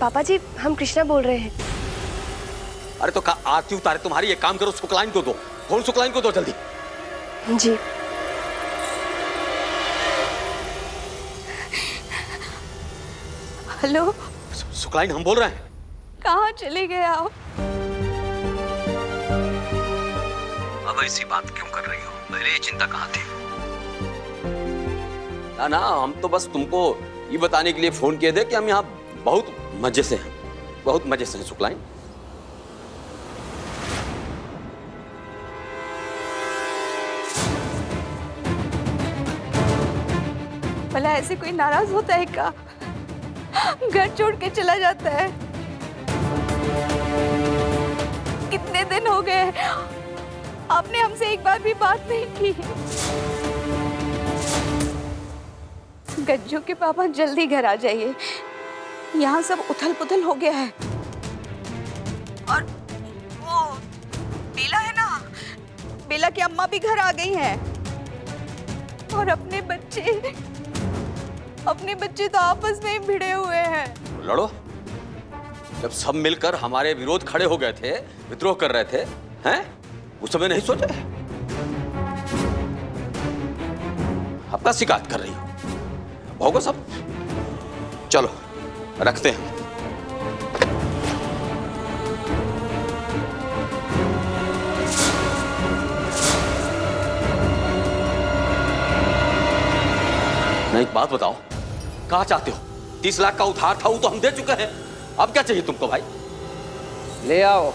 पापा जी, हम कृष्णा बोल रहे हैं। अरे तो आरती उतारे तुम्हारी, एक काम करो, सुकलाइन को दो फोन, सुकलाइन को दो जल्दी। जी। हेलो, सुकलाइन हम बोल रहे हैं। कहाँ चले गए आप? अब ऐसी बात क्यों कर रही हो? पहले ये चिंता कहाँ थी? ना ना, हम तो बस तुमको ये बताने के लिए फोन किए थे कि हम यहाँ बहुत मजे से हैं, बहुत मजे से हैं सुकलाइन। भला ऐसे कोई नाराज होता है क्या? घर छोड़ के चला जाता है। कितने दिन हो गए, आपने हमसे एक बार भी बात नहीं की। गज्जू के पापा, जल्दी घर आ जाइए, यहाँ सब उथल पुथल हो गया है। और वो बेला है ना, बेला की अम्मा भी घर आ गई हैं। और अपने बच्चे तो आपस में ही भिड़े हुए हैं। लड़ो। जब सब मिलकर हमारे विरोध खड़े हो गए थे, विद्रोह कर रहे थे, हैं? उस समय नहीं सोचे? अपना शिकायत कर रही हो, भोगो सब। चलो रखते हैं। नहीं, एक बात बताओ, कहाँ चाहते हो? 30 लाख का उधार था, वो तो हम दे चुके हैं। अब क्या चाहिए तुमको भाई? ले आओ।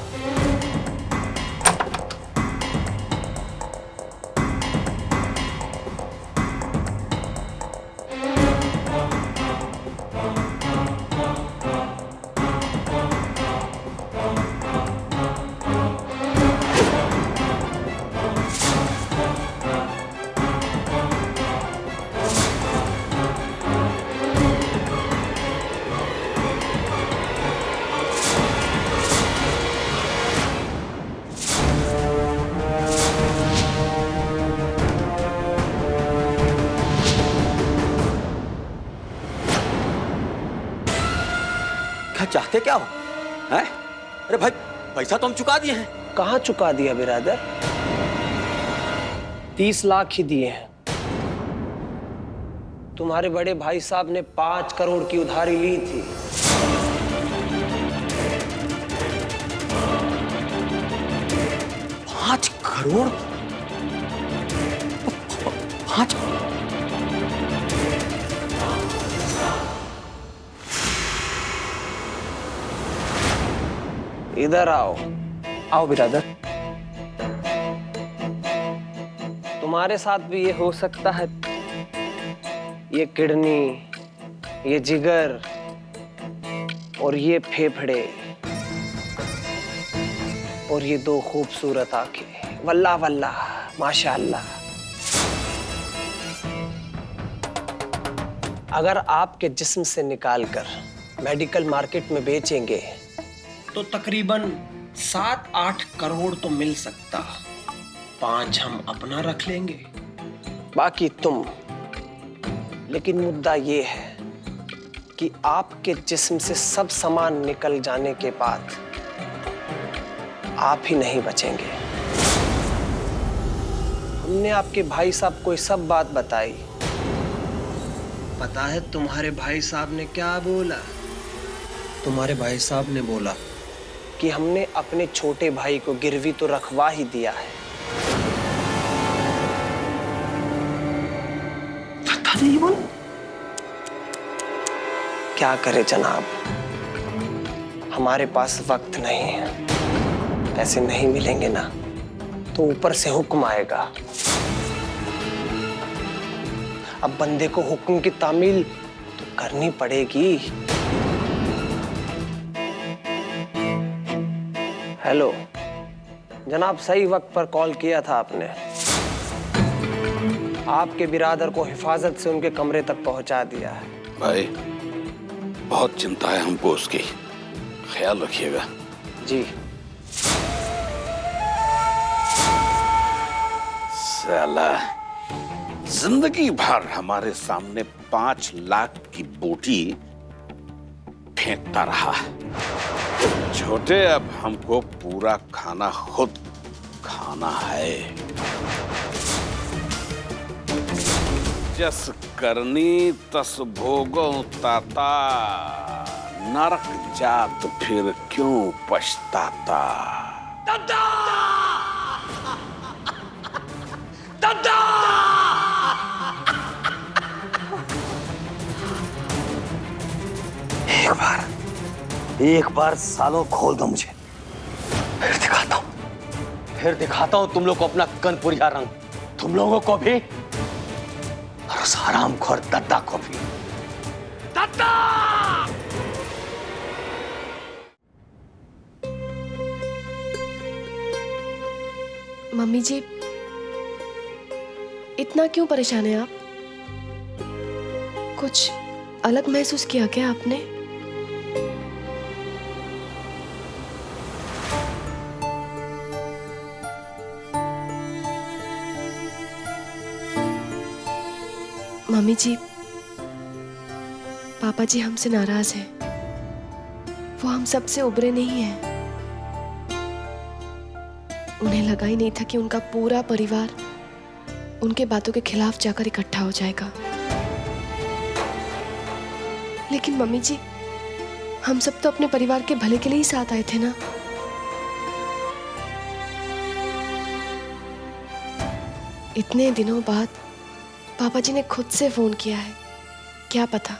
क्या चाहते क्या हो? हैं? अरे भाई, पैसा तो हम चुका दिए हैं। कहाँ चुका दिया बिरादर? 30 लाख ही दिए हैं। तुम्हारे बड़े भाई साहब ने 5 करोड़ की उधारी ली थी। पाँच करोड़? 5? इधर आओ। आओ बिरादर। तुम्हारे साथ भी ये हो सकता है। ये किडनी, ये जिगर और ये फेफड़े और ये 2 खूबसूरत आंखें, वल्लाह वल्लाह माशाअल्लाह। अगर आपके जिस्म से निकालकर मेडिकल मार्केट में बेचेंगे तो तकरीबन 7-8 करोड़ तो मिल सकता। 5 हम अपना रख लेंगे, बाकी तुम। लेकिन मुद्दा ये है कि आपके जिस्म से सब सामान निकल जाने के बाद आप ही नहीं बचेंगे। हमने आपके भाई साहब को सब बात बताई। पता है तुम्हारे भाई साहब ने क्या बोला? तुम्हारे भाई साहब ने बोला कि हमने अपने छोटे भाई को गिरवी तो रखवा ही दिया है। पता नहीं बोल। क्या करे जनाब, हमारे पास वक्त नहीं है। पैसे नहीं मिलेंगे ना तो ऊपर से हुक्म आएगा। अब बंदे को हुक्म की तामील तो करनी पड़ेगी। हेलो जनाब, सही वक्त पर कॉल किया था आपने। आपके बिरादर को हिफाजत से उनके कमरे तक पहुंचा दिया है। भाई बहुत चिंता है हमको उसकी, ख्याल रखिएगा। जी। साला जिंदगी भर हमारे सामने 5 लाख की बोटी फेंकता रहा। छोटे, अब हमको पूरा खाना खुद खाना है। जस करनी तस भोगो ताता, नरक जात फिर क्यों पछताता। दादा! दादा! एक बार सालों खोल दो मुझे, फिर दिखाता हूं तुम लोग को अपना कनपुरिया रंग, तुम लोगों को भी और उस हरामखोर दद्दा को भी। दद्दा! मम्मी जी, इतना क्यों परेशान है आप? कुछ अलग महसूस किया क्या आपने? मम्मी जी, पापा जी हमसे नाराज हैं। वो हम सबसे उबरे नहीं हैं। उन्हें लगा ही नहीं था कि उनका पूरा परिवार उनके बातों के खिलाफ जाकर इकट्ठा हो जाएगा। लेकिन मम्मी जी, हम सब तो अपने परिवार के भले के लिए ही साथ आए थे ना। इतने दिनों बाद पापा जी ने खुद से फोन किया है। क्या पता,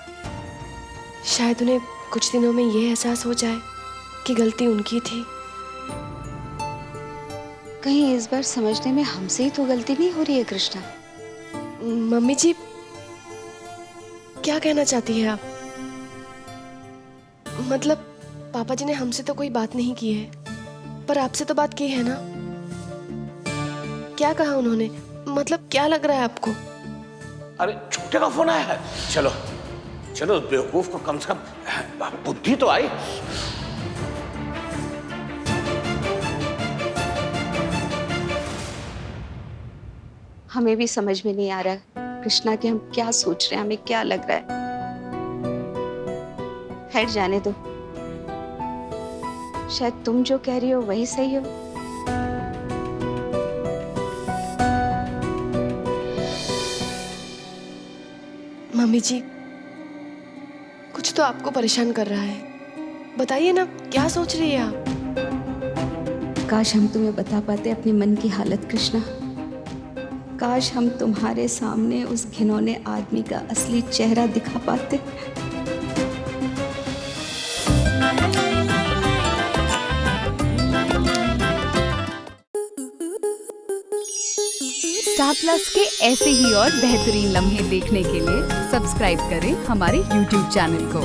शायद उन्हें कुछ दिनों में ये एहसास हो जाए कि गलती उनकी थी। कहीं इस बार समझने में हमसे ही तो गलती नहीं हो रही है कृष्णा? मम्मी जी, क्या कहना चाहती है आप? मतलब पापा जी ने हमसे तो कोई बात नहीं की है, पर आपसे तो बात की है ना। क्या कहा उन्होंने? मतलब क्या लग रहा है आपको? अरे छोटे का फोन आया है। चलो चलो, उस बेवकूफ को कम से कम बुद्धि तो आई। हमें भी समझ में नहीं आ रहा कृष्णा कि हम क्या सोच रहे हैं, हमें क्या लग रहा है। खैर जाने दो, शायद तुम जो कह रही हो वही सही हो। मम्मी जी, कुछ तो आपको परेशान कर रहा है। बताइए ना, क्या सोच रही है आप? काश हम तुम्हें बता पाते अपने मन की हालत कृष्णा। काश हम तुम्हारे सामने उस घिनौने आदमी का असली चेहरा दिखा पाते। स्टार प्लस के ऐसे ही और बेहतरीन लम्हे देखने के लिए सब्सक्राइब करें हमारे YouTube चैनल को।